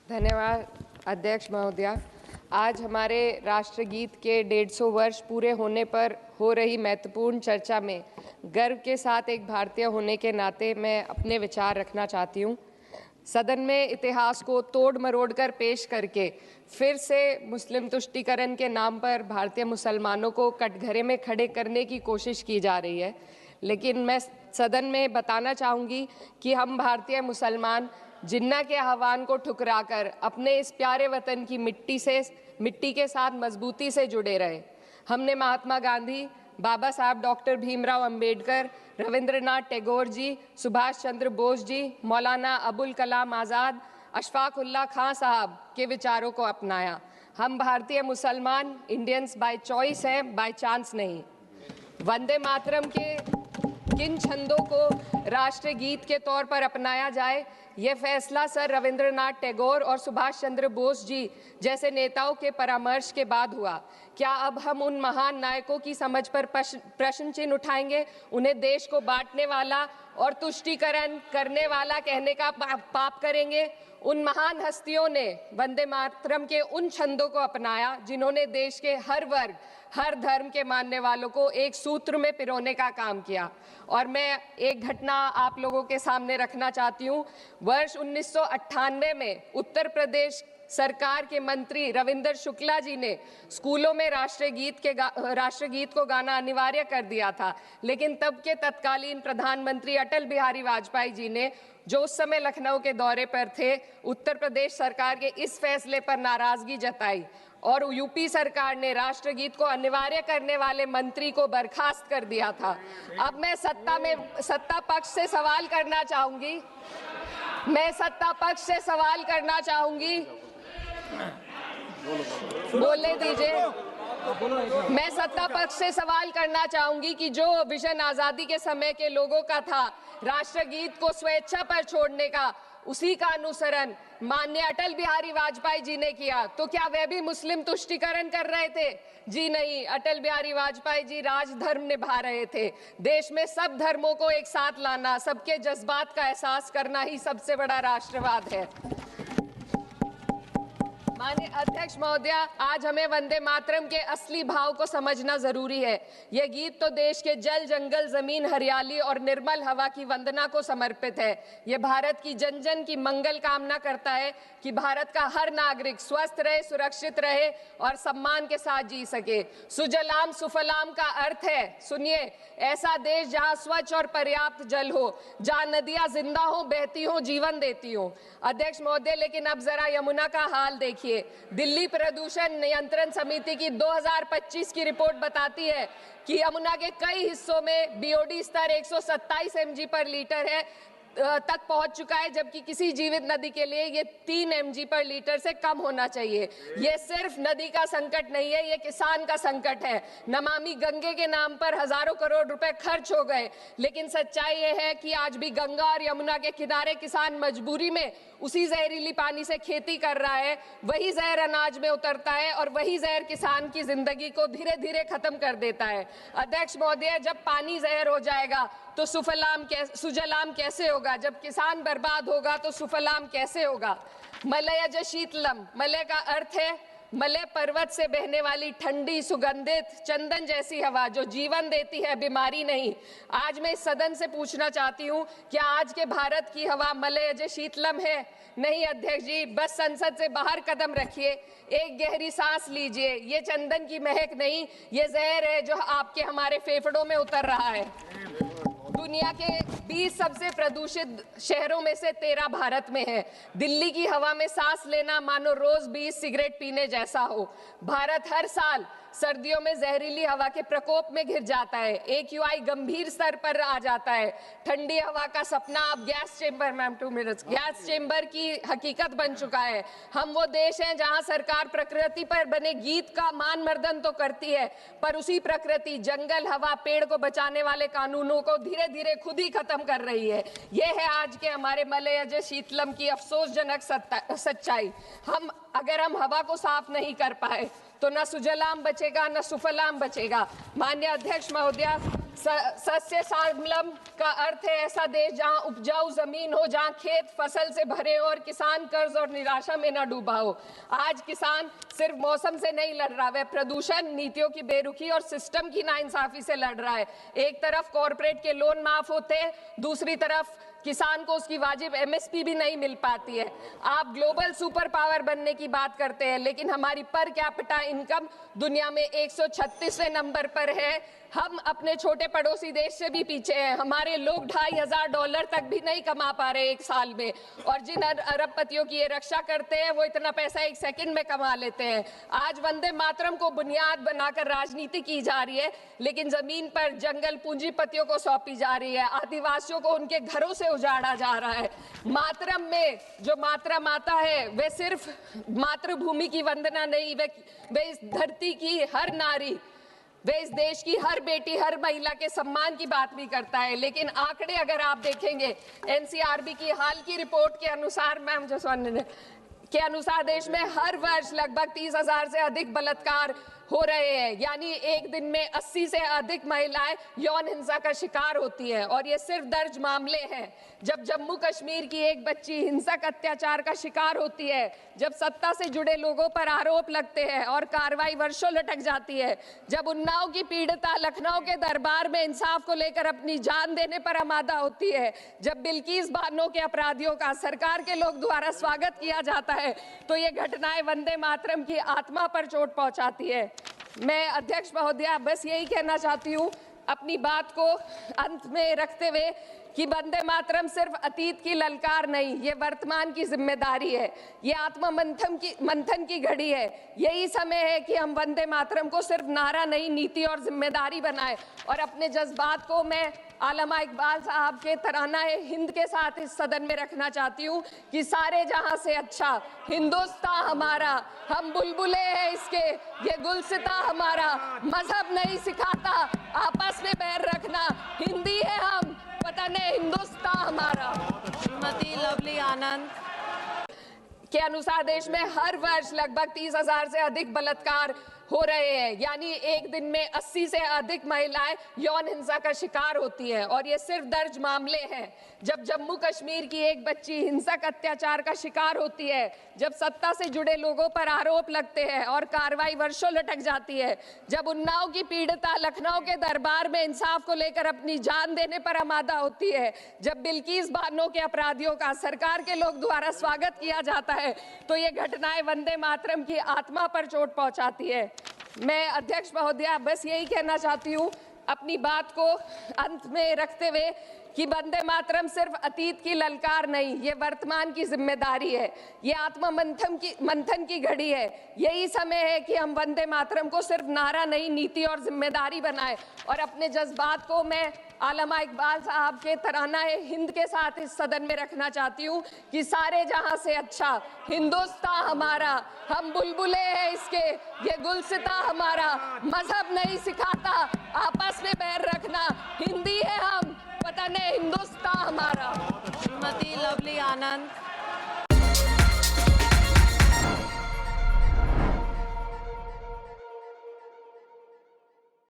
धन्यवाद अध्यक्ष महोदया। आज हमारे राष्ट्रगीत के 150 वर्ष पूरे होने पर हो रही महत्वपूर्ण चर्चा में गर्व के साथ एक भारतीय होने के नाते मैं अपने विचार रखना चाहती हूँ। सदन में इतिहास को तोड़ मरोड़ कर पेश करके फिर से मुस्लिम तुष्टीकरण के नाम पर भारतीय मुसलमानों को कटघरे में खड़े करने की कोशिश की जा रही है। लेकिन मैं सदन में बताना चाहूँगी कि हम भारतीय मुसलमान जिन्ना के आह्वान को ठुकराकर अपने इस प्यारे वतन की मिट्टी के साथ मजबूती से जुड़े रहे। हमने महात्मा गांधी, बाबा साहब डॉक्टर भीमराव अंबेडकर, रविंद्रनाथ टैगोर जी, सुभाष चंद्र बोस जी, मौलाना अबुल कलाम आज़ाद, अशफाक उल्लाह खां साहब के विचारों को अपनाया। हम भारतीय मुसलमान इंडियंस बाय चॉइस हैं, बाय चांस नहीं। वंदे मातरम के किन छंदों को राष्ट्रगीत के तौर पर अपनाया जाए, यह फैसला सर रविंद्रनाथ टैगोर और सुभाष चंद्र बोस जी जैसे नेताओं के परामर्श के बाद हुआ। क्या अब हम उन महान नायकों की समझ पर प्रश्न चिन्ह उठाएंगे? उन्हें देश को बांटने वाला और तुष्टीकरण करने वाला कहने का पाप करेंगे? उन महान हस्तियों ने वंदे मातरम के उन छंदों को अपनाया जिन्होंने देश के हर वर्ग, हर धर्म के मानने वालों को एक सूत्र में पिरोने का काम किया। और मैं एक घटना आप लोगों के सामने रखना चाहती हूँ। वर्ष 1998 में उत्तर प्रदेश सरकार के मंत्री रविंदर शुक्ला जी ने स्कूलों में राष्ट्रगीत को गाना अनिवार्य कर दिया था। लेकिन तब के तत्कालीन प्रधानमंत्री अटल बिहारी वाजपेयी जी ने, जो उस समय लखनऊ के दौरे पर थे, उत्तर प्रदेश सरकार के इस फैसले पर नाराजगी जताई और यूपी सरकार ने राष्ट्रगीत को अनिवार्य करने वाले मंत्री को बर्खास्त कर दिया था। अब मैं सत्ता पक्ष से सवाल करना चाहूंगी। बोलने दीजिए। मैं सत्ता पक्ष से सवाल करना चाहूंगी कि जो विजन आजादी के समय के लोगों का था, राष्ट्रगीत को स्वेच्छा पर छोड़ने का, उसी का अनुसरण माननीय अटल बिहारी वाजपेयी जी ने किया, तो क्या वह भी मुस्लिम तुष्टीकरण कर रहे थे? जी नहीं, अटल बिहारी वाजपेयी जी राजधर्म निभा रहे थे। देश में सब धर्मों को एक साथ लाना, सबके जज्बात का एहसास करना ही सबसे बड़ा राष्ट्रवाद है। माननीय अध्यक्ष महोदया, आज हमें वंदे मातरम के असली भाव को समझना जरूरी है। यह गीत तो देश के जल, जंगल, जमीन, हरियाली और निर्मल हवा की वंदना को समर्पित है। यह भारत की जन जन की मंगल कामना करता है कि भारत का हर नागरिक स्वस्थ रहे, सुरक्षित रहे और सम्मान के साथ जी सके। सुजलाम सुफलाम का अर्थ है, सुनिए, ऐसा देश जहां स्वच्छ और पर्याप्त जल हो, जहां नदियां जिंदा हो, बहती हो, जीवन देती हो। अध्यक्ष महोदय, लेकिन अब जरा यमुना का हाल देखिए। दिल्ली प्रदूषण नियंत्रण समिति की 2025 की रिपोर्ट बताती है कि यमुना के कई हिस्सों में बीओडी स्तर 127 mg पर लीटर है तक पहुंच चुका है, जबकि किसी जीवित नदी के लिए ये 3 mg पर लीटर से कम होना चाहिए। ये सिर्फ नदी का संकट नहीं है, ये किसान का संकट है। नमामि गंगे के नाम पर हजारों करोड़ रुपए खर्च हो गए, लेकिन सच्चाई ये है कि आज भी गंगा और यमुना के किनारे किसान मजबूरी में उसी जहरीली पानी से खेती कर रहा है। वही जहर अनाज में उतरता है और वही जहर किसान की जिंदगी को धीरे धीरे खत्म कर देता है। अध्यक्ष महोदय, जब पानी जहर हो जाएगा तो सुजलाम कैसे होगा? जब किसान बर्बाद होगा तो सुफलाम कैसे होगा? मलयज शीतलम, मलय का अर्थ है मलय पर्वत से बहने वाली ठंडी, सुगंधित, चंदन जैसी हवा जो जीवन देती है, बीमारी नहीं। आज मैं इस सदन से पूछना चाहती हूँ, क्या आज के भारत की हवा मलयज शीतलम है? नहीं अध्यक्ष जी, बस संसद से बाहर कदम रखिए, एक गहरी सांस लीजिए। ये चंदन की महक नहीं, ये जहर है जो आपके हमारे फेफड़ों में उतर रहा है। दुनिया के 20 सबसे प्रदूषित शहरों में से 13 भारत में है। दिल्ली की हवा में सांस लेना मानो रोज 20 सिगरेट पीने जैसा हो। भारत हर साल सर्दियों में जहरीली हवा के प्रकोप में घिर जाता है। AQI गंभीर स्तर पर आ जाता है। ठंडी हवा का सपना अब गैस चेंबर की हकीकत बन चुका है। हम वो देश हैं जहां सरकार प्रकृति पर बने गीत का मान मर्दन तो करती है, पर उसी प्रकृति, जंगल, हवा, पेड़ को बचाने वाले कानूनों को धीरे धीरे खुद ही खत्म कर रही है। ये है आज के हमारे मलयज शीतलम की अफसोसजनक सच्चाई। अगर हम हवा को साफ नहीं कर पाए तो न सुजलाम बचेगा, न सुफलाम बचेगा। माननीय अध्यक्ष महोदया, सस्य श्यामलम का अर्थ है ऐसा देश जहां उपजाऊ जमीन हो, जहां खेत फसल से भरे हो और किसान कर्ज और निराशा में न डूबा हो। आज किसान सिर्फ मौसम से नहीं लड़ रहा, वह प्रदूषण, नीतियों की बेरुखी और सिस्टम की नाइंसाफी से लड़ रहा है। एक तरफ कॉरपोरेट के लोन माफ होते हैं, दूसरी तरफ किसान को उसकी वाजिब एमएसपी भी नहीं मिल पाती है। आप ग्लोबल सुपर पावर बनने की बात करते हैं, लेकिन हमारी पर कैपिटा इनकम दुनिया में 136वें नंबर पर है। हम अपने छोटे पड़ोसी देश से भी पीछे हैं। हमारे लोग $2,500 तक भी नहीं कमा पा रहे एक साल में, और जिन अरबपतियों की ये रक्षा करते हैं वो इतना पैसा एक सेकंड में कमा लेते हैं। आज वंदे मातरम को बुनियाद बनाकर राजनीति की जा रही है, लेकिन जमीन पर जंगल पूंजीपतियों को सौंपी जा रही है। आदिवासियों को उनके घरों से उजाड़ा जा रहा है। मातरम में जो मात्रा माता है वह सिर्फ मातृभूमि की वंदना नहीं, वे इस धरती की हर नारी, वे इस देश की हर बेटी, हर महिला के सम्मान की बात भी करता है। लेकिन आंकड़े अगर आप देखेंगे, एनसीआरबी की हाल की रिपोर्ट के अनुसार, मैम जसवंत के अनुसार देश में हर वर्ष लगभग 30,000 से अधिक बलात्कार हो रहे हैं। यानी एक दिन में 80 से अधिक महिलाएं यौन हिंसा का शिकार होती हैं, और ये सिर्फ दर्ज मामले हैं। जब जम्मू कश्मीर की एक बच्ची हिंसक अत्याचार का शिकार होती है, जब सत्ता से जुड़े लोगों पर आरोप लगते हैं और कार्रवाई वर्षों लटक जाती है, जब उन्नाव की पीड़िता लखनऊ के दरबार में इंसाफ को लेकर अपनी जान देने पर आमादा होती है, जब बिल्किस बानो के अपराधियों का सरकार के लोग द्वारा स्वागत किया जाता है, तो ये घटनाएं वंदे मातरम की आत्मा पर चोट पहुंचाती है। मैं अध्यक्ष महोदया बस यही कहना चाहती हूँ अपनी बात को अंत में रखते हुए कि वंदे मातरम सिर्फ अतीत की ललकार नहीं, ये वर्तमान की जिम्मेदारी है। ये आत्म मंथन की घड़ी है। यही समय है कि हम वंदे मातरम को सिर्फ नारा नहीं, नीति और जिम्मेदारी बनाएं। और अपने जज्बात को मैं आलमा इकबाल साहब के तराना हिंद के साथ इस सदन में रखना चाहती हूँ कि सारे जहां से अच्छा हिंदुस्तान हमारा, हम बुलबुले हैं इसके, ये गुलसिता हमारा, मजहब नहीं सिखाता आपस में बैर रखना, हिंदी है हम, वतन है हिंदुस्तान हमारा। श्रीमती लवली आनंद के अनुसार देश में हर वर्ष लगभग 30,000 से अधिक बलात्कार हो रहे हैं। यानी एक दिन में 80 से अधिक महिलाएं यौन हिंसा का शिकार होती हैं, और ये सिर्फ दर्ज मामले हैं। जब जम्मू कश्मीर की एक बच्ची हिंसक अत्याचार का शिकार होती है, जब सत्ता से जुड़े लोगों पर आरोप लगते हैं और कार्रवाई वर्षों लटक जाती है, जब उन्नाव की पीड़िता लखनऊ के दरबार में इंसाफ को लेकर अपनी जान देने पर आमादा होती है, जब बिल्किस बानो के अपराधियों का सरकार के लोग द्वारा स्वागत किया जाता है, तो ये घटनाएं वंदे मातरम की आत्मा पर चोट पहुंचाती है। मैं अध्यक्ष महोदया बस यही कहना चाहती हूँ अपनी बात को अंत में रखते हुए कि वंदे मातरम सिर्फ अतीत की ललकार नहीं, ये वर्तमान की जिम्मेदारी है। ये आत्म मंथन की घड़ी है। यही समय है कि हम वंदे मातरम को सिर्फ नारा नहीं, नीति और जिम्मेदारी बनाएं। और अपने जज्बात को मैं आलमा इकबाल साहब के तराना हिंद के साथ इस सदन में रखना चाहती हूँ कि सारे जहां से अच्छा हिंदुस्तान हमारा, हम बुलबुले हैं इसके, ये गुलसिता हमारा, मजहब नहीं सिखाता आपस में बैर रखना, हिंदी है हम, वतन है हिंदुस्तान हमारा। श्रीमती लवली आनंद